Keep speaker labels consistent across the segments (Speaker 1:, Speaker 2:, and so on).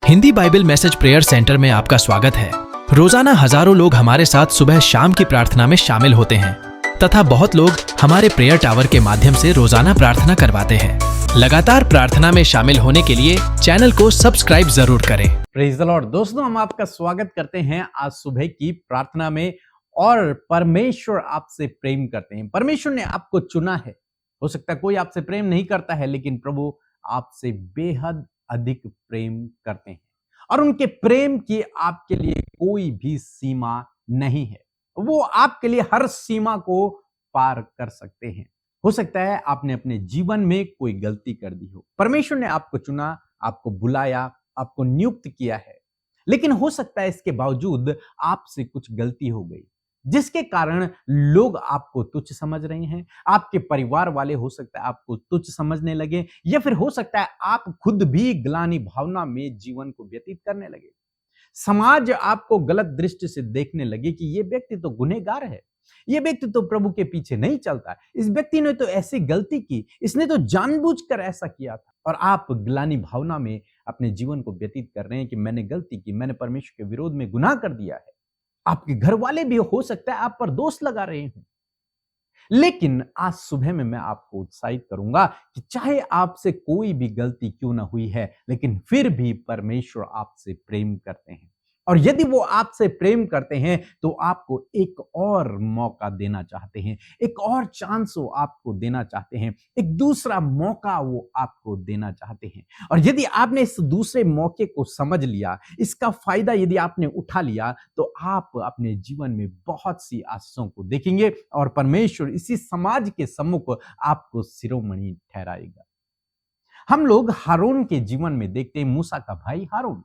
Speaker 1: Hindi Bible message prayer centre में आपका स्वागत है। रोजाना हजारों लोग हमारे साथ सुबह शाम की प्रार्थना में शामिल होते हैं तथा बहुत लोग हमारे प्रेयर टावर के माध्यम से रोजाना प्रार्थना करवाते हैं। लगातार प्रार्थना में शामिल होने के लिए चैनल को सब्सक्राइब जरूर करें।
Speaker 2: Praise the Lord. दोस्तों, हम आपका स्वागत करते हैं आज सुबह की प्रार्थना में। और परमेश्वर आपसे प्रेम करते हैं। परमेश्वर ने आपको चुना है। हो सकता है कोई आपसे प्रेम नहीं करता है, लेकिन प्रभु आपसे बेहद अधिक प्रेम करते हैं और उनके प्रेम की आपके लिए कोई भी सीमा नहीं है। वो आपके लिए हर सीमा को पार कर सकते हैं। हो सकता है आपने अपने जीवन में कोई गलती कर दी हो। परमेश्वर ने आपको चुना, आपको बुलाया, आपको नियुक्त किया है, लेकिन हो सकता है इसके बावजूद आपसे कुछ गलती हो गई, जिसके कारण लोग आपको तुच्छ समझ रहे हैं। आपके परिवार वाले हो सकता है आपको तुच्छ समझने लगे, या फिर हो सकता है आप खुद भी ग्लानि भावना में जीवन को व्यतीत करने लगे। समाज आपको गलत दृष्टि से देखने लगे कि ये व्यक्ति तो गुनहगार है, ये व्यक्ति तो प्रभु के पीछे नहीं चलता, इस व्यक्ति ने तो ऐसी गलती की, इसने तो जानबूझकर ऐसा किया था। और आप ग्लानि भावना में अपने जीवन को व्यतीत कर रहे हैं कि मैंने गलती की, मैंने परमेश्वर के विरोध में गुनाह कर दिया है। आपके घर वाले भी हो सकता है आप पर दोष लगा रहे हैं, लेकिन आज सुबह में मैं आपको उत्साहित करूंगा कि चाहे आपसे कोई भी गलती क्यों ना हुई है, लेकिन फिर भी परमेश्वर आपसे प्रेम करते हैं। और यदि वो आपसे प्रेम करते हैं तो आपको एक और मौका देना चाहते हैं, एक और चांस वो आपको देना चाहते हैं, एक दूसरा मौका वो आपको देना चाहते हैं। और यदि आपने इस दूसरे मौके को समझ लिया, इसका फायदा यदि आपने उठा लिया, तो आप अपने जीवन में बहुत सी आशीषों को देखेंगे और परमेश्वर इसी समाज के सम्मुख आपको शिरोमणि ठहराएगा। हम लोग हारून के जीवन में देखते हैं, मूसा का भाई हारून।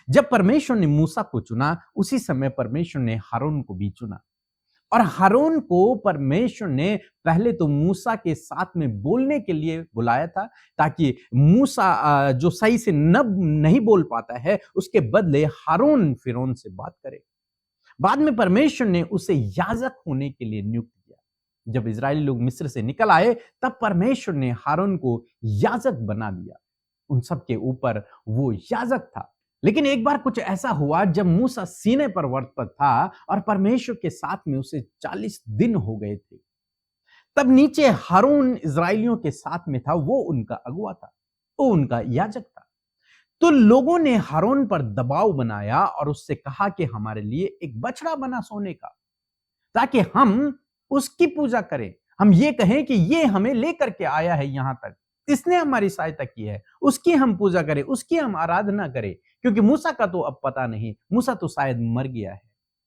Speaker 2: जब परमेश्वर ने मूसा को चुना, उसी समय परमेश्वर ने हारून को भी चुना। और हारून को परमेश्वर ने पहले तो मूसा के साथ में बोलने के लिए बुलाया था, ताकि मूसा जो सही से नहीं बोल पाता है, उसके बदले हारून फिरौन से बात करे। बाद में परमेश्वर ने उसे याजक होने के लिए नियुक्त किया। जब इजरायली लोग मिस्र से निकल आए, तब परमेश्वर ने हारून को याजक बना दिया। उन सब के ऊपर वो याजक था। लेकिन एक बार कुछ ऐसा हुआ, जब मूसा सीने पर्वत पर था और परमेश्वर के साथ में उसे 40 दिन हो गए थे, तब नीचे हारून इजरायलियों के साथ में था। वो उनका अगुवा था, वो उनका याजक था। तो लोगों ने हारून पर दबाव बनाया और उससे कहा कि हमारे लिए एक बछड़ा बना सोने का, ताकि हम उसकी पूजा करें। हम ये कहें कि ये हमें लेकर के आया है यहां तक, इसने हमारी सहायता की है, उसकी हम पूजा करें, उसकी हम आराधना करें। क्योंकि मूसा का तो अब पता नहीं, मूसा तो शायद मर गया है,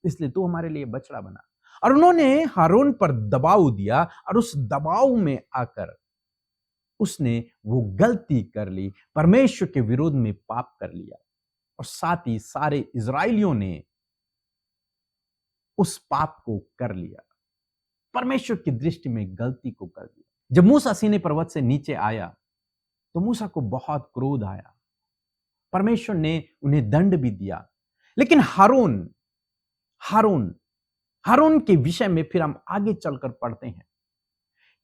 Speaker 2: इसलिए तू हमारे लिए बछड़ा बना। और उन्होंने हारून पर दबाव दिया और उस दबाव में आकर उसने वो गलती कर ली, परमेश्वर के विरोध में पाप कर लिया। और साथ ही सारे इजरायलियों ने उस पाप को कर लिया, परमेश्वर की दृष्टि में गलती को कर दिया। जब मूसा सीने पर्वत से नीचे आया, तो मूसा को बहुत क्रोध आया। परमेश्वर ने उन्हें दंड भी दिया। लेकिन हारून हारून हारून के विषय में फिर हम आगे चलकर पढ़ते हैं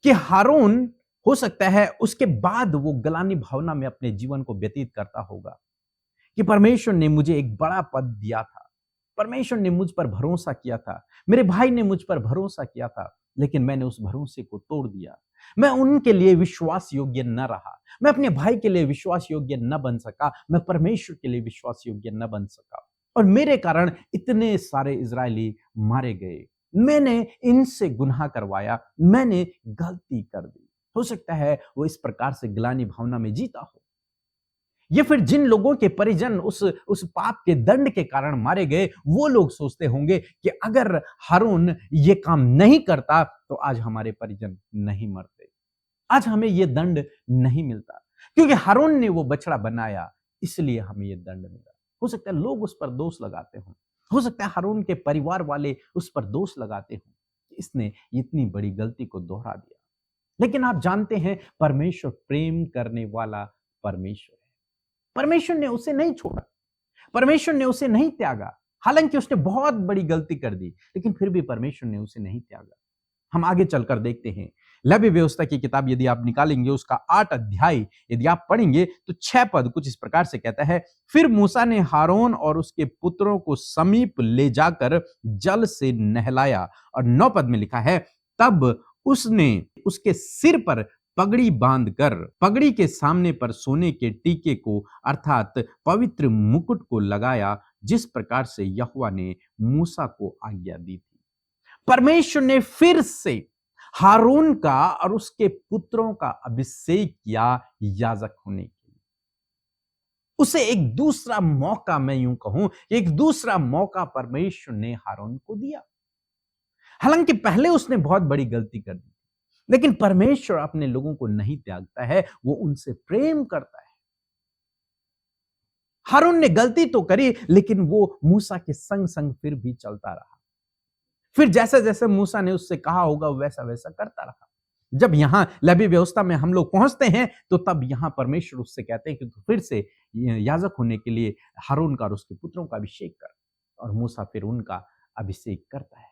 Speaker 2: कि हारून हो सकता है उसके बाद वो ग्लानि भावना में अपने जीवन को व्यतीत करता होगा कि परमेश्वर ने मुझे एक बड़ा पद दिया था, परमेश्वर ने मुझ पर भरोसा किया था, मेरे भाई ने मुझ पर भरोसा किया था, लेकिन मैंने उस भरोसे को तोड़ दिया। मैं उनके लिए विश्वास योग्य न रहा, मैं अपने भाई के लिए विश्वास योग्य न बन सका, मैं परमेश्वर के लिए विश्वास योग्य न बन सका, और मेरे कारण इतने सारे इजरायली मारे गए। मैंने इनसे गुनाह करवाया, मैंने गलती कर दी। हो सकता है वो इस प्रकार से ग्लानि भावना में जीता हो, या फिर जिन लोगों के परिजन उस पाप के दंड के कारण मारे गए, वो लोग सोचते होंगे कि अगर हारून ये काम नहीं करता तो आज हमारे परिजन नहीं मरते, आज हमें ये दंड नहीं मिलता। क्योंकि हारून ने वो बछड़ा बनाया, इसलिए हमें ये दंड मिला। हो सकता है लोग उस पर दोष लगाते हो सकता है हारून के परिवार वाले उस पर दोष लगाते हों कि इसने इतनी बड़ी गलती को दोहरा दिया। लेकिन आप जानते हैं, परमेश्वर प्रेम करने वाला परमेश्वर है। परमेश्वर ने उसे नहीं छोड़ा, परमेश्वर ने उसे नहीं त्यागा। हालांकि उसने बहुत बड़ी गलती कर दी, लेकिन फिर भी परमेश्वर ने उसे नहीं त्यागा। हम आगे चलकर देखते हैं लेवी व्यवस्था की किताब यदि आप निकालेंगे, उसका 8 अध्याय यदि आप पढ़ेंगे तो 6 पद कुछ इस प्रकार से कहता है, फिर मूसा ने हारून और उसके पुत्रों को समीप ले जाकर जल से नहलाया। और 9 पद में लिखा है, तब उसने उसके सिर पर पगड़ी बांधकर पगड़ी के सामने पर सोने के टीके को अर्थात पवित्र मुकुट को लगाया, जिस प्रकार से यहोवा ने मूसा को आज्ञा दी थी। परमेश्वर ने फिर से हारून का और उसके पुत्रों का अभिषेक किया याजक होने के लिए। उसे एक दूसरा मौका, मैं यूं कहूं, एक दूसरा मौका परमेश्वर ने हारून को दिया। हालांकि पहले उसने बहुत बड़ी गलती कर दी, लेकिन परमेश्वर अपने लोगों को नहीं त्यागता है, वो उनसे प्रेम करता है। हारून ने गलती तो करी, लेकिन वो मूसा के संग संग फिर भी चलता रहा। फिर जैसे जैसे मूसा ने उससे कहा होगा वैसा वैसा करता रहा। जब यहां लेवी व्यवस्था में हम लोग पहुंचते हैं तो तब यहां परमेश्वर उससे कहते हैं कि तू फिर से याजक होने के लिए हारून का और उसके पुत्रों का अभिषेक कर, और मूसा फिर उनका अभिषेक करता है।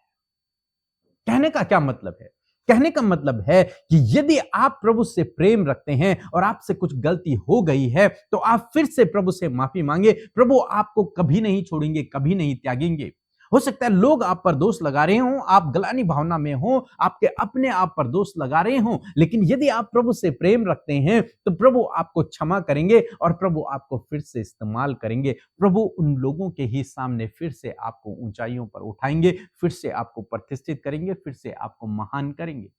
Speaker 2: कहने का क्या मतलब है? कहने का मतलब है कि यदि आप प्रभु से प्रेम रखते हैं और आपसे कुछ गलती हो गई है तो आप फिर से प्रभु से माफी मांगे। प्रभु आपको कभी नहीं छोड़ेंगे, कभी नहीं त्यागेंगे। हो सकता है लोग आप पर दोष लगा रहे हों, आप गलानी भावना में हो, आपके अपने आप पर दोष लगा रहे हों, लेकिन यदि आप प्रभु से प्रेम रखते हैं तो प्रभु आपको क्षमा करेंगे और प्रभु आपको फिर से इस्तेमाल करेंगे। प्रभु उन लोगों के ही सामने फिर से आपको ऊंचाइयों पर उठाएंगे, फिर से आपको प्रतिष्ठित करेंगे, फिर से आपको महान करेंगे।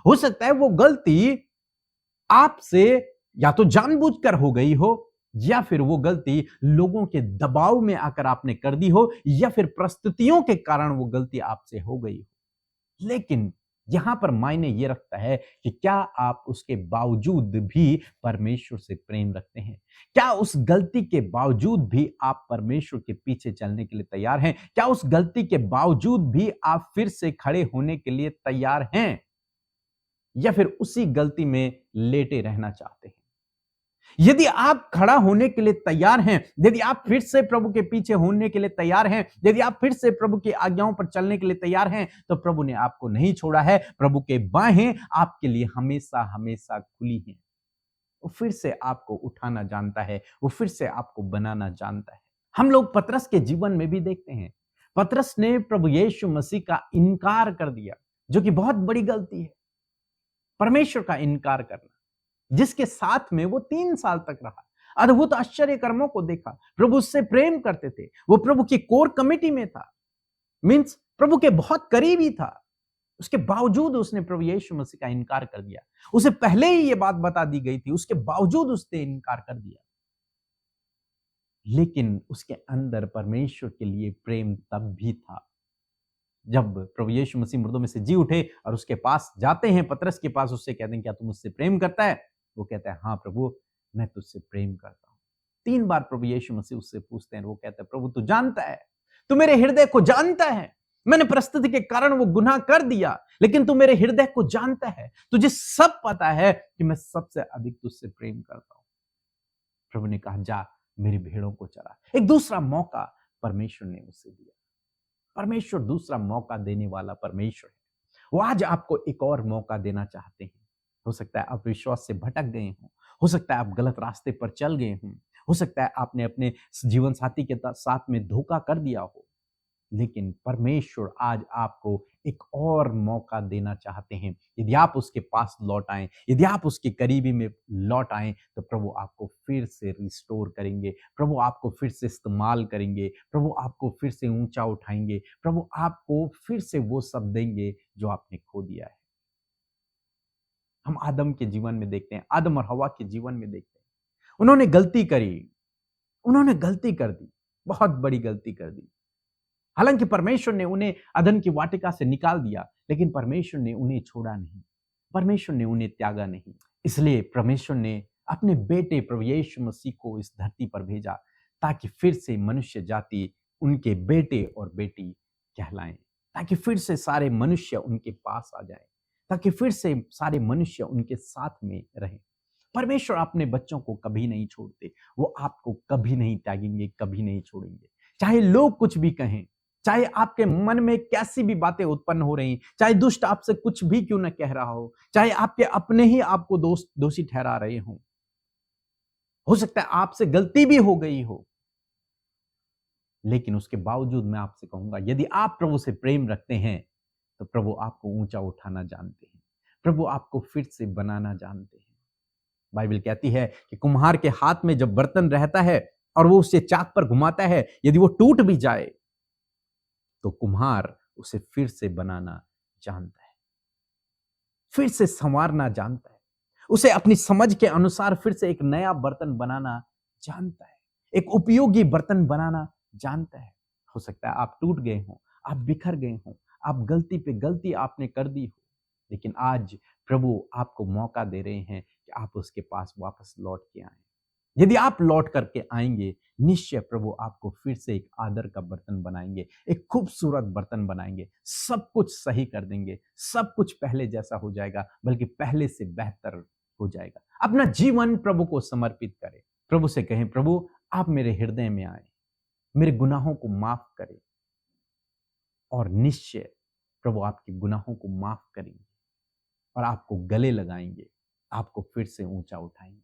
Speaker 2: हो सकता है वो गलती आपसे या तो जानबूझकर हो गई हो, या फिर वो गलती लोगों के दबाव में आकर आपने कर दी हो, या फिर परिस्थितियों के कारण वो गलती आपसे हो गई हो। लेकिन यहां पर मायने ये रखता है कि क्या आप उसके बावजूद भी परमेश्वर से प्रेम रखते हैं? क्या उस गलती के बावजूद भी आप परमेश्वर के पीछे चलने के लिए तैयार हैं? क्या उस गलती के बावजूद भी आप फिर से खड़े होने के लिए तैयार हैं, या फिर उसी गलती में लेटे रहना चाहते हैं? यदि आप खड़ा होने के लिए तैयार हैं, यदि आप फिर से प्रभु के पीछे होने के लिए तैयार हैं, यदि आप फिर से प्रभु की आज्ञाओं पर चलने के लिए तैयार हैं, तो प्रभु ने आपको नहीं छोड़ा है। प्रभु के बाहें आपके लिए हमेशा हमेशा खुली हैं। वो फिर से आपको उठाना जानता है, वो फिर से आपको बनाना जानता है। हम लोग पतरस के जीवन में भी देखते हैं, पतरस ने प्रभु यीशु मसीह का इनकार कर दिया, जो कि बहुत बड़ी गलती है। परमेश्वर का इनकार करना, जिसके साथ में वो 3 साल तक रहा, अद्भुत आश्चर्य कर्मों को देखा, प्रभु उससे प्रेम करते थे, वो प्रभु की कोर कमेटी में था, मींस प्रभु के बहुत करीबी था। उसके बावजूद उसने प्रभु यीशु मसीह का इनकार कर दिया। उसे पहले ही ये बात बता दी गई थी, उसके बावजूद उसने इनकार कर दिया। लेकिन उसके अंदर परमेश्वर के लिए प्रेम तब भी था। जब प्रभु यीशु मसीह मुर्दों में से जी उठे और उसके पास जाते हैं, पतरस के पास, उससे कहते हैं, क्या तू मुझसे प्रेम करता है? वो कहता है, हाँ प्रभु, मैं तुझसे प्रेम करता हूं। 3 बार प्रभु यीशु मसीह उससे पूछते हैं, वो कहता है, प्रभु तू जानता है, तू मेरे हृदय को जानता है। मैंने परिस्थिति के कारण वो गुनाह कर दिया, लेकिन तू मेरे हृदय को जानता है, तुझे सब पता है कि मैं सबसे अधिक तुझसे प्रेम करता हूं। प्रभु ने कहा, जा मेरी भेड़ों को चरा। एक दूसरा मौका परमेश्वर ने उसे दिया। परमेश्वर दूसरा मौका देने वाला परमेश्वर है। वो आज आपको एक और मौका देना चाहते हैं। हो सकता है आप विश्वास से भटक गए हों, हो सकता है आप गलत रास्ते पर चल गए हों, हो सकता है आपने अपने जीवन साथी के साथ में धोखा कर दिया हो, लेकिन परमेश्वर आज आपको एक और मौका देना चाहते हैं। यदि आप उसके पास लौट आएं, यदि आप उसके करीबी में लौट आएं, तो प्रभु आपको फिर से रिस्टोर करेंगे, प्रभु आपको फिर से इस्तेमाल करेंगे, प्रभु आपको फिर से ऊंचा उठाएंगे, प्रभु आपको फिर से वो सब देंगे जो आपने खो दिया है। हम आदम के जीवन में देखते हैं, आदम और हवा के जीवन में देखते हैं, उन्होंने गलती करी, उन्होंने गलती कर दी, बहुत बड़ी गलती कर दी। हालांकि परमेश्वर ने उन्हें अदन की वाटिका से निकाल दिया, लेकिन परमेश्वर ने उन्हें छोड़ा नहीं, परमेश्वर ने उन्हें त्यागा नहीं। इसलिए परमेश्वर ने अपने बेटे प्रभु यीशु मसीह को इस धरती पर भेजा, ताकि फिर से मनुष्य जाति उनके बेटे और बेटी कहलाएं, ताकि फिर से सारे मनुष्य उनके पास आ जाएं, ताकि फिर से सारे मनुष्य उनके साथ में रहें। परमेश्वर अपने बच्चों को कभी नहीं छोड़ते, वो आपको कभी नहीं त्यागेंगे, कभी नहीं छोड़ेंगे। चाहे लोग कुछ भी कहें, चाहे आपके मन में कैसी भी बातें उत्पन्न हो रही, चाहे दुष्ट आपसे कुछ भी क्यों न कह रहा हो, चाहे आपके अपने ही आपको दोषी ठहरा रहे हो सकता है आपसे गलती भी हो गई हो, लेकिन उसके बावजूद मैं आपसे कहूंगा, यदि आप प्रभु से प्रेम रखते हैं तो प्रभु आपको ऊंचा उठाना जानते हैं, प्रभु आपको फिर से बनाना जानते हैं। बाइबल कहती है कि कुम्हार के हाथ में जब बर्तन रहता है और वो उसे चाक पर घुमाता है, यदि वो टूट भी जाए तो कुम्हार उसे फिर से बनाना जानता है, फिर से संवारना जानता है, उसे अपनी समझ के अनुसार फिर से एक नया बर्तन बनाना जानता है, एक उपयोगी बर्तन बनाना जानता है। हो सकता है आप टूट गए हो, आप बिखर गए हो, आप गलती पे गलती आपने कर दी हो, लेकिन आज प्रभु आपको मौका दे रहे हैं कि आप उसके पास वापस लौट के आए। यदि आप लौट करके आएंगे, निश्चय प्रभु आपको फिर से एक आदर का बर्तन बनाएंगे, एक खूबसूरत बर्तन बनाएंगे, सब कुछ सही कर देंगे, सब कुछ पहले जैसा हो जाएगा, बल्कि पहले से बेहतर हो जाएगा। अपना जीवन प्रभु को समर्पित करें, प्रभु से कहें, प्रभु आप मेरे हृदय में आए, मेरे गुनाहों को माफ करें, और निश्चय प्रभु आपके गुनाहों को माफ करेंगे और आपको गले लगाएंगे, आपको फिर से ऊंचा उठाएंगे।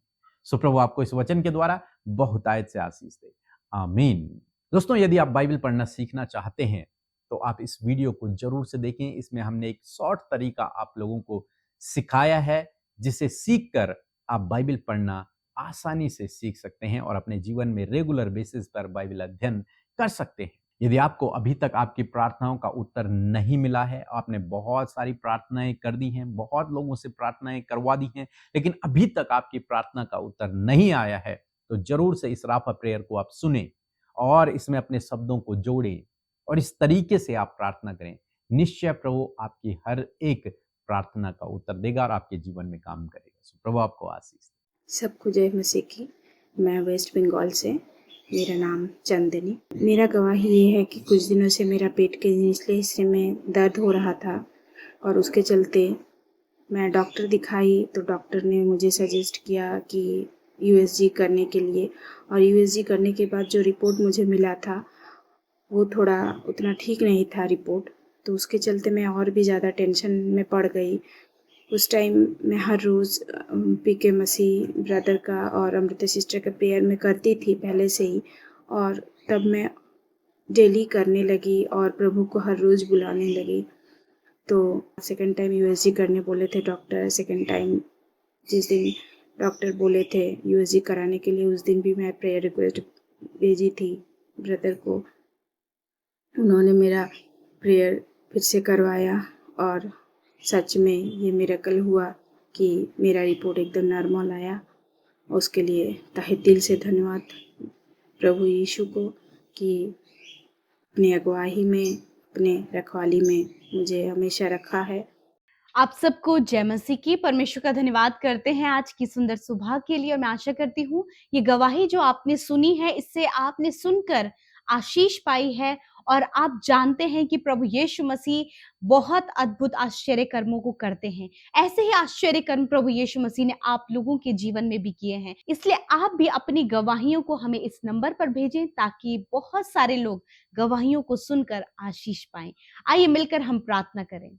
Speaker 2: सो प्रभु आपको इस वचन के द्वारा बहुतायत से आशीष दे, आमीन। दोस्तों, यदि आप बाइबल पढ़ना सीखना चाहते हैं तो आप इस वीडियो को जरूर से देखें। इसमें हमने एक शॉर्ट तरीका आप लोगों को सिखाया है, जिसे सीखकर आप बाइबल पढ़ना आसानी से सीख सकते हैं और अपने जीवन में रेगुलर बेसिस पर बाइबल अध्ययन कर सकते हैं। यदि आपको अभी तक आपकी प्रार्थनाओं का उत्तर नहीं मिला है, आपने बहुत सारी प्रार्थनाएं कर दी हैं, बहुत लोगों से प्रार्थनाएं करवा दी हैं, लेकिन अभी तक आपकी प्रार्थना का उत्तर नहीं आया है, तो जरूर से इस राफा प्रेयर को आप सुने और इसमें अपने शब्दों को जोड़ें और इस तरीके से आप प्रार्थना करें। निश्चय प्रभु आपकी हर एक प्रार्थना का उत्तर देगा और आपके जीवन में काम करेगा। सो प्रभु आपको आशीष दे।
Speaker 3: सबको जय मसीह की। मैं वेस्ट बंगाल से, मेरा नाम चंदनी। मेरा गवाही ये है कि कुछ दिनों से मेरा पेट के निचले हिस्से में दर्द हो रहा था और उसके चलते मैं डॉक्टर दिखाई, तो डॉक्टर ने मुझे सजेस्ट किया कि यूएसजी करने के लिए, और यूएसजी करने के बाद जो रिपोर्ट मुझे मिला था वो थोड़ा उतना ठीक नहीं था रिपोर्ट, तो उसके चलते मैं और भी ज़्यादा टेंशन में पड़ गई। उस टाइम मैं हर रोज़ पीके मसीह ब्रदर का और अमृता सिस्टर का प्रेयर में करती थी पहले से ही, और तब मैं डेली करने लगी और प्रभु को हर रोज़ बुलाने लगी। तो सेकंड टाइम यूएसजी करने बोले थे डॉक्टर। सेकंड टाइम जिस दिन डॉक्टर बोले थे यूएसजी कराने के लिए, उस दिन भी मैं प्रेयर रिक्वेस्ट भेजी थी ब्रदर को। उन्होंने मेरा प्रेयर फिर से करवाया और सच में ये मिरेकल हुआ कि मेरा रिपोर्ट एकदम नॉर्मल आया। उसके लिए तहे दिल से धन्यवाद प्रभु यीशु को कि अपनी अगुवाई में, अपने रखवाली में मुझे हमेशा रखा है।
Speaker 4: आप सबको जय मसीह की। परमेश्वर का धन्यवाद करते हैं आज की सुंदर सुबह के लिए, और मैं आशा करती हूँ ये गवाही जो आपने सुनी है, इससे आपने सुनकर आशीष पाई है और आप जानते हैं कि प्रभु यीशु मसीह बहुत अद्भुत आश्चर्य कर्मों को करते हैं। ऐसे ही आश्चर्य कर्म प्रभु यीशु मसीह ने आप लोगों के जीवन में भी किए हैं। इसलिए आप भी अपनी गवाहियों को हमें इस नंबर पर भेजें ताकि बहुत सारे लोग गवाहियों को सुनकर आशीष पाएं। आइए मिलकर हम प्रार्थना करें।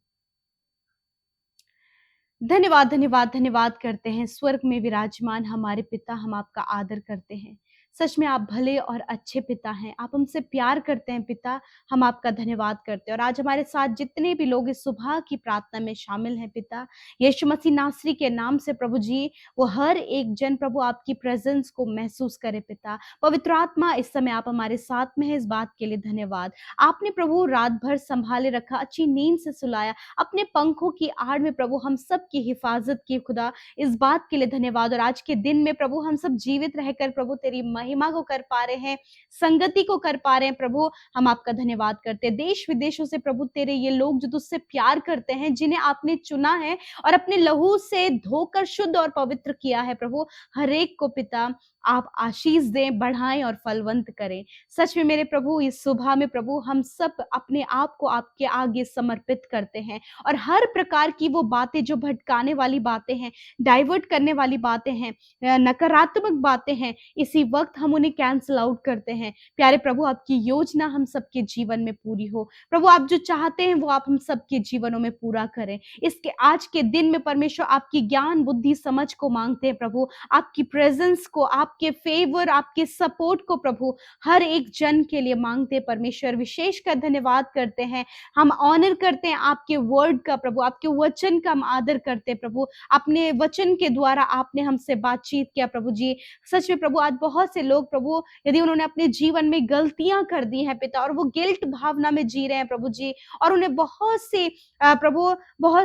Speaker 4: धन्यवाद धन्यवाद धन्यवाद करते हैं स्वर्ग में विराजमान हमारे पिता, हम आपका आदर करते हैं। सच में आप भले और अच्छे पिता हैं, आप हमसे प्यार करते हैं पिता, हम आपका धन्यवाद करते हैं। और आज हमारे साथ जितने भी लोग इस सुबह की प्रार्थना में शामिल हैं पिता, यीशु मसीह नासरी के नाम से प्रभु जी, वो हर एक जन प्रभु आपकी प्रेजेंस को महसूस करे पिता। पवित्र आत्मा इस समय आप हमारे साथ में है, इस बात के लिए धन्यवाद। आपने प्रभु रात भर संभाले रखा, अच्छी नींद से सुलाया, अपने पंखों की आड़ में प्रभु हम सब की हिफाजत की खुदा, इस बात के लिए धन्यवाद। और आज के दिन में प्रभु हम सब जीवित रहकर प्रभु तेरी महिमा को कर पा रहे हैं, संगति को कर पा रहे हैं प्रभु, हम आपका धन्यवाद करते हैं। देश विदेशों से प्रभु तेरे ये लोग जो तुझसे प्यार करते हैं, जिन्हें आपने चुना है और अपने लहू से धोकर शुद्ध और पवित्र किया है प्रभु, हर एक को पिता आप आशीष दें, बढ़ाएं और फलवंत करें। सच में मेरे प्रभु इस सुबह में प्रभु हम सब अपने आप को आपके आगे समर्पित करते हैं और हर प्रकार की वो बातें जो भटकाने वाली बातें हैं, डाइवर्ट करने वाली बातें हैं, नकारात्मक बातें हैं, इसी वक्त वक्त हम उन्हें कैंसल आउट करते हैं। प्यारे प्रभु, आपकी योजना हम सबके जीवन में पूरी हो। प्रभु, आप जो चाहते हैं वो आप हम सबके जीवनों में पूरा करें। इसके आज के दिन में परमेश्वर आपकी ज्ञान, बुद्धि, समझ को मांगते हैं प्रभु, आपकी प्रेजेंस को, आपके फेवर, आपके सपोर्ट को प्रभु हर एक जन के लिए मांगते हैं परमेश्वर। विशेषकर धन्यवाद करते हैं, हम ऑनर करते हैं आपके वर्ड का प्रभु, आपके वचन का हम आदर करते हैं प्रभु। अपने वचन के द्वारा आपने हमसे बातचीत किया प्रभु जी। सच में प्रभु, आज बहुत से लोग प्रभु, यदि उन्होंने अपने जीवन में गलतियां कर दी हैं पिता, और वो गिल्ट भावना में जी रहे हैं प्रभु जी, और उन्हें बहुत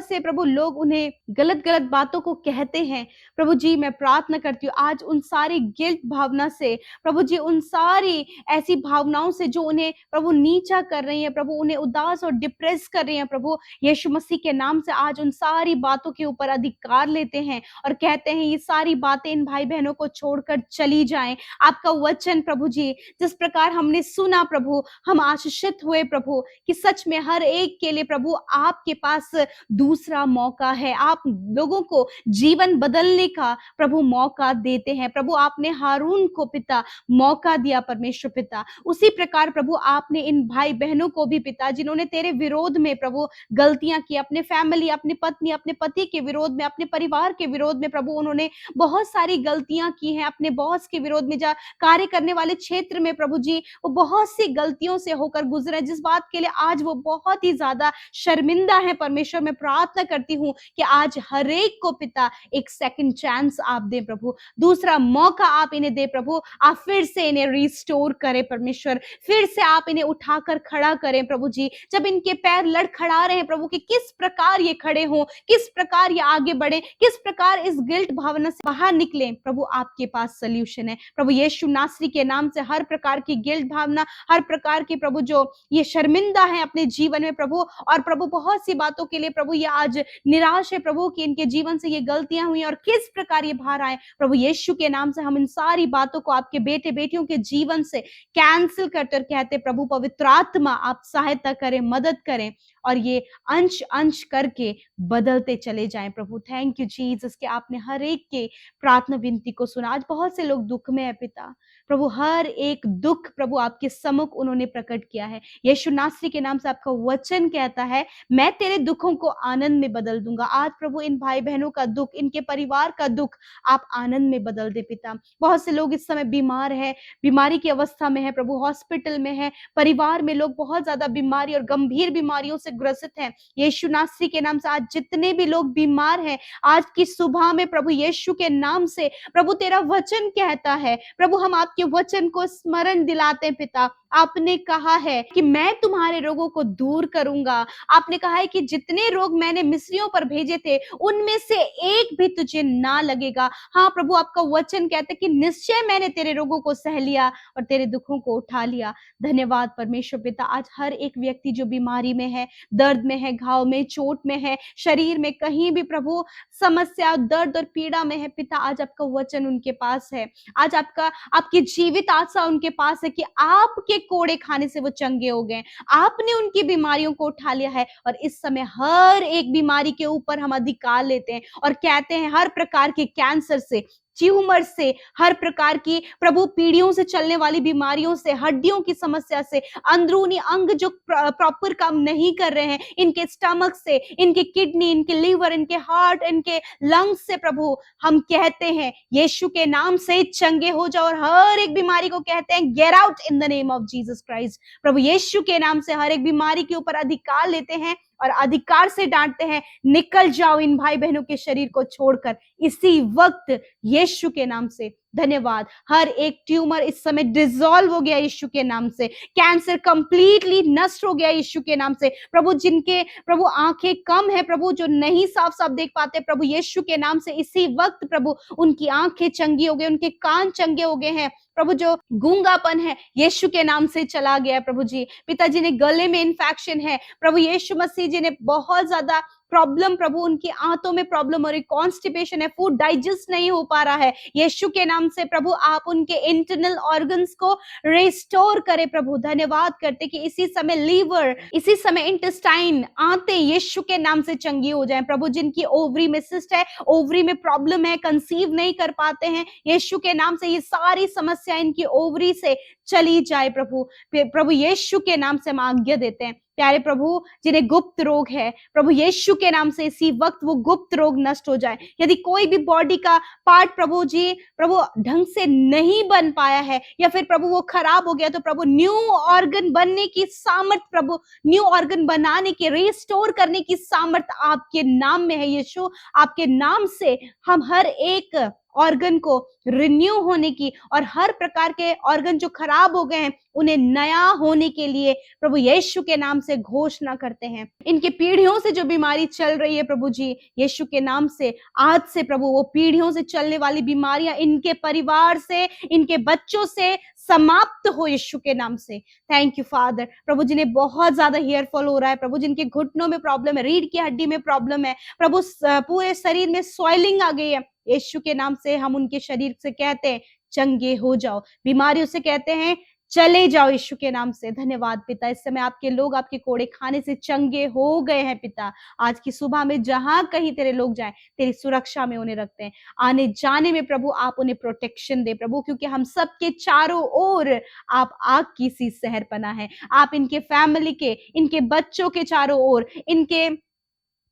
Speaker 4: से प्रभु लोग उन्हें गलत गलत बातों को कहते हैं प्रभु जी, मैं प्रार्थना करती हूँ आज उन सारी गिल्ट भावना से प्रभु जी, उन सारी ऐसी भावनाओं से जो उन्हें प्रभु नीचा कर रही है प्रभु, उन्हें उदास और डिप्रेस कर रही है प्रभु, यीशु मसीह के नाम से आज उन सारी बातों के ऊपर अधिकार लेते हैं और कहते हैं ये सारी बातें इन भाई बहनों को छोड़कर चली जाएं। आपका वचन प्रभु जी, जिस प्रकार हमने सुना प्रभु, हम आशीषित हुए प्रभु कि सच में हर एक के लिए प्रभु आपके पास दूसरा मौका है। आप लोगों को जीवन बदलने का प्रभु मौका देते हैं प्रभु। आपने हारून को पिता मौका दिया परमेश्वर पिता, उसी प्रकार प्रभु आपने इन भाई बहनों को भी पिता, जिन्होंने तेरे विरोध में प्रभु गलतियां की, अपने फैमिली, अपनी पत्नी, अपने पति के विरोध में, अपने परिवार के विरोध में प्रभु उन्होंने बहुत सारी गलतियां की हैं, अपने बॉस के विरोध में, कार्य करने वाले क्षेत्र में प्रभु जी वो बहुत सी गलतियों से होकर गुजरे, जिस बात के लिए आज वो बहुत ही ज्यादा शर्मिंदा है परमेश्वर। मैं प्रार्थना करती हूँ कि आज हर एक को पिता एक सेकंड चांस आप दे प्रभु, दूसरा मौका आप इन्हें दे प्रभु, आप फिर से इन्हें रिस्टोर करें परमेश्वर, फिर से आप इन्हें उठाकर खड़ा करें प्रभु जी। जब इनके पैर लड़खड़ा रहे हैं प्रभु कि किस प्रकार ये खड़े हों, किस प्रकार ये आगे बढ़े, किस प्रकार इस गिल्ट भावना से बाहर निकले, प्रभु आपके पास सोल्यूशन है प्रभु। यीशु नासरी के नाम से हर प्रकार की गिल्ट भावना, हर प्रकार की प्रभु जो ये शर्मिंदा है अपने जीवन में प्रभु, और प्रभु बहुत सी बातों के लिए प्रभु ये आज निराश है प्रभु कि इनके जीवन से ये गलतियां हुई और किस प्रकार ये बाहर आए प्रभु, यीशु के नाम से हम इन सारी बातों को आपके बेटे बेटियों के जीवन से कैंसिल करते और कहते प्रभु पवित्र आत्मा आप सहायता करें, मदद करें और ये अंश अंश करके बदलते चले जाएं प्रभु। थैंक यू जीसस कि आपने हर एक के प्रार्थना विनती को सुना। आज बहुत से लोग दुख में है पिता प्रभु, हर एक दुख प्रभु आपके सम्मुख उन्होंने प्रकट किया है। यीशु नासरी के नाम से आपका वचन कहता है मैं तेरे दुखों को आनंद में बदल दूंगा। आज प्रभु इन भाई बहनों का दुख, इनके परिवार का दुख आप आनंद में बदल दे पिता। बहुत से लोग इस समय बीमार है, बीमारी की अवस्था में है प्रभु, हॉस्पिटल में है, परिवार में लोग बहुत ज्यादा बीमारी और गंभीर बीमारियों से ग्रसित हैं। यीशु नासरी के नाम से आज जितने भी लोग बीमार हैं, आज की सुबह में प्रभु यीशु के नाम से प्रभु तेरा वचन कहता है प्रभु, हम आपके वचन को स्मरण दिलाते हैं पिता। आपने कहा है कि मैं तुम्हारे रोगों को दूर करूंगा। आपने कहा है कि जितने रोग मैंने मिस्रियों पर भेजे थे उनमें से एक भी तुझे ना लगेगा। हाँ प्रभु, आपका वचन कहता है कि निश्चय मैंने तेरे रोगों को सह लिया और तेरे दुखों को उठा लिया। धन्यवाद परमेश्वर पिता। आज हर एक व्यक्ति जो बीमारी में है, दर्द में है, घाव में, चोट में है, शरीर में कहीं भी प्रभु समस्या, दर्द और पीड़ा में है पिता, आज आपका वचन उनके पास है। आज आपकी जीवित आशा उनके पास है कि आपके कोड़े खाने से वो चंगे हो गए। आपने उनकी बीमारियों को उठा लिया है और इस समय हर एक बीमारी के ऊपर हम अधिकार लेते हैं और कहते हैं हर प्रकार के कैंसर से, ट्यूमर से, हर प्रकार की प्रभु पीढ़ियों से चलने वाली बीमारियों से, हड्डियों की समस्या से, अंदरूनी अंग जो प्रॉपर काम नहीं कर रहे हैं, इनके स्टमक से, इनके किडनी, इनके लीवर, इनके हार्ट, इनके लंग्स से प्रभु हम कहते हैं यीशु के नाम से चंगे हो जाओ और हर एक बीमारी को कहते हैं get out in the name of Jesus Christ. प्रभु यीशु के नाम से हर एक बीमारी के ऊपर अधिकार लेते हैं और अधिकार से डांटते हैं निकल जाओ इन भाई बहनों के शरीर को छोड़कर इसी वक्त यीशु के नाम से। धन्यवाद। हर एक ट्यूमर इस समय डिसॉल्व हो गया यीशु के नाम से। कैंसर कंप्लीटली नष्ट हो गया यीशु के नाम से। प्रभु जिनके प्रभु आंखें कम है प्रभु, जो नहीं साफ साफ देख पाते प्रभु यीशु के नाम से इसी वक्त प्रभु उनकी आंखें चंगी हो गई, उनके कान चंगे हो गए हैं प्रभु। जो गूंगापन है यीशु के नाम से चला गया प्रभु जी। पिताजी ने गले में इन्फेक्शन है प्रभु यीशु मसीह जी ने बहुत ज्यादा प्रॉब्लम प्रभु, उनकी आंतों में प्रॉब्लम हो रही, कॉन्स्टिपेशन है, फूड डाइजेस्ट नहीं हो पा रहा है, यीशु के नाम से प्रभु आप उनके इंटरनल ऑर्गन्स को रिस्टोर करें प्रभु। धन्यवाद करते कि इसी समय लीवर, इसी समय इंटेस्टाइन, आंतें यीशु के नाम से चंगी हो जाएं प्रभु। जिनकी ओवरी में सिस्ट है, ओवरी में प्रॉब्लम है, कंसीव नहीं कर पाते हैं, यीशु के नाम से ये सारी समस्या इनकी ओवरी से चली जाए प्रभु। प्रभु यीशु के नाम से हम आज्ञा देते हैं प्यारे प्रभु, जिन्हें गुप्त रोग है प्रभु यीशु के नाम से इसी वक्त वो गुप्त रोग नष्ट हो जाए। यदि कोई भी बॉडी का पार्ट प्रभु जी प्रभु ढंग से नहीं बन पाया है या फिर प्रभु वो खराब हो गया, तो प्रभु न्यू ऑर्गन बनने की सामर्थ, प्रभु न्यू ऑर्गन बनाने की, रिस्टोर करने की सामर्थ आपके नाम में है यीशु। आपके नाम से हम हर एक ऑर्गन को रिन्यू होने की और हर प्रकार के ऑर्गन जो खराब हो गए हैं उन्हें नया होने के लिए प्रभु यीशु के नाम से घोषणा करते हैं। इनके पीढ़ियों से जो बीमारी चल रही है प्रभु जी, यीशु के नाम से आज से प्रभु वो पीढ़ियों से चलने वाली बीमारियां इनके परिवार से, इनके बच्चों से समाप्त हो यीशु के नाम से। Thank you father. प्रभु जिन्हें बहुत ज्यादा हेयर फॉल हो रहा है प्रभु, जिनके घुटनों में प्रॉब्लम है, रीढ़ की हड्डी में प्रॉब्लम है प्रभु, पूरे शरीर में स्वेलिंग आ गई है, यीशु के नाम से हम उनके शरीर से कहते हैं चंगे हो जाओ, बीमारियों से कहते हैं चले जाओ यीशु के नाम से। धन्यवाद पिता, इस समय आपके लोग आपके कोड़े खाने से चंगे हो गए हैं पिता। आज की सुबह में जहां कहीं तेरे लोग जाएं, तेरी सुरक्षा में उन्हें रखते हैं, आने जाने में प्रभु आप उन्हें प्रोटेक्शन दे प्रभु, क्योंकि हम सबके चारों ओर आप आग की सी सहरपना है। आप इनके फैमिली के, इनके बच्चों के चारों ओर, इनके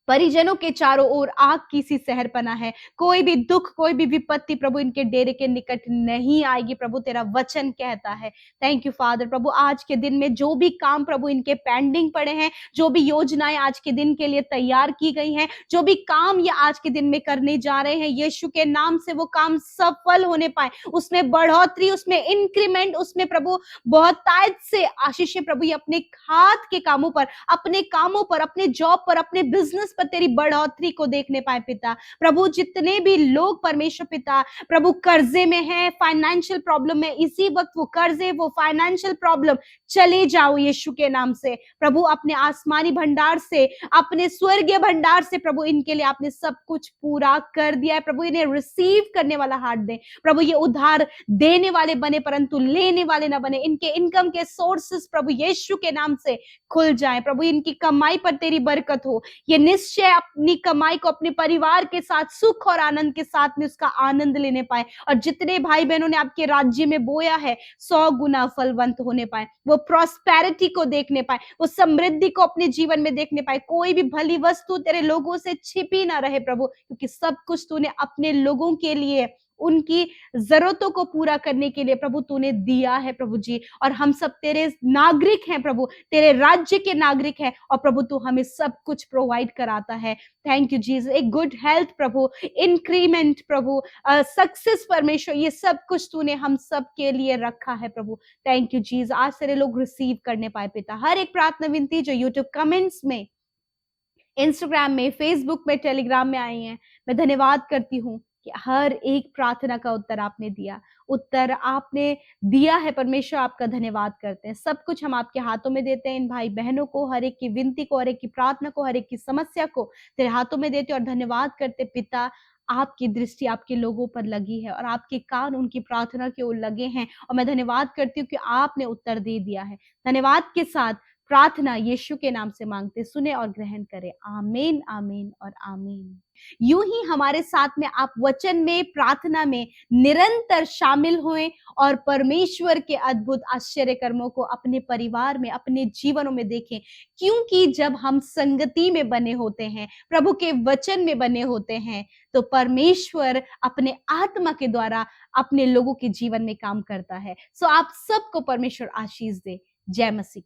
Speaker 4: परिजनों के चारों ओर आग की सी सहरपना है। कोई भी दुख, कोई भी विपत्ति प्रभु इनके डेरे के निकट नहीं आएगी प्रभु, तेरा वचन कहता है। Thank you father. प्रभु आज के दिन में जो भी काम प्रभु इनके पेंडिंग पड़े हैं, जो भी योजनाएं आज के दिन के लिए तैयार की गई हैं, जो भी काम ये आज के दिन में करने जा रहे हैं, यीशु के नाम से वो काम सफल होने पाए, उसमें बढ़ोतरी, उसमें इंक्रीमेंट, उसमें प्रभु बहुत तायद से आशीष प्रभु, ये अपने हाथ के कामों पर, अपने कामों पर, अपने जॉब पर, अपने बिजनेस पर तेरी बढ़ोतरी को देखने पाए पिता। प्रभु जितने भी लोग परमेश्वर पिता प्रभु कर्जे में है, फाइनेंशियल प्रॉब्लम में, इसी वक्त वो कर्जे, वो फाइनेंशियल प्रॉब्लम चले जाओ यीशु के नाम से प्रभु। अपने आसमानी भंडार से, अपने स्वर्गीय भंडार से प्रभु इनके लिए आपने सब कुछ पूरा कर दिया है प्रभु। इन्हें रिसीव करने वाला हार्ट दे प्रभु, ये उधार देने वाले बने परंतु लेने वाले ना बने। इनके इनकम के सोर्सेस प्रभु यीशु के नाम से खुल जाए प्रभु। इनकी कमाई पर तेरी बरकत हो, ये निश्चय अपनी कमाई को अपने परिवार के साथ सुख और आनंद के साथ में उसका आनंद लेने पाए, और जितने भाई बहनों ने आपके राज्य में बोया है 100 गुना फलवंत होने पाए, वो प्रॉस्पेरिटी को देखने पाए, वो समृद्धि को अपने जीवन में देखने पाए। कोई भी भली वस्तु तेरे लोगों से छिपी ना रहे प्रभु, क्योंकि सब कुछ तूने अपने लोगों के लिए, उनकी जरूरतों को पूरा करने के लिए प्रभु तूने दिया है प्रभु जी। और हम सब तेरे नागरिक हैं प्रभु, तेरे राज्य के नागरिक हैं, और प्रभु तू हमें सब कुछ प्रोवाइड कराता है। Thank you Jesus. एक गुड हेल्थ प्रभु, इंक्रीमेंट प्रभु, सक्सेस परमेश्वर, ये सब कुछ तूने हम सब के लिए रखा है प्रभु। Thank you Jesus. आज तेरे लोग रिसीव करने पाए पिता। हर एक प्रार्थना विनती जो यूट्यूब कमेंट्स में, इंस्टाग्राम में, फेसबुक में, टेलीग्राम में आई है, मैं धन्यवाद करती हूँ कि हर एक प्रार्थना का उत्तर आपने दिया, उत्तर आपने दिया है परमेश्वर। आपका धन्यवाद करते हैं। सब कुछ हम आपके हाथों में देते हैं। इन भाई बहनों को, हर एक की विनती को, हर एक की प्रार्थना को, हर एक की समस्या को तेरे हाथों में देते हैं और धन्यवाद करते पिता। आपकी दृष्टि आपके लोगों पर लगी है और आपके कान उनकी प्रार्थना की ओर लगे हैं, और मैं धन्यवाद करती हूँ कि आपने उत्तर दे दिया है। धन्यवाद के साथ प्रार्थना यीशु के नाम से मांगते, सुने और ग्रहण करें। आमीन, आमीन और आमीन। यूं ही हमारे साथ में आप वचन में, प्रार्थना में निरंतर शामिल होएं और परमेश्वर के अद्भुत आश्चर्य कर्मों को अपने परिवार में, अपने जीवनों में देखें, क्योंकि जब हम संगति में बने होते हैं, प्रभु के वचन में बने होते हैं, तो परमेश्वर अपने आत्मा के द्वारा अपने लोगों के जीवन में काम करता है। सो आप सबको परमेश्वर आशीष दे। जय मसीह।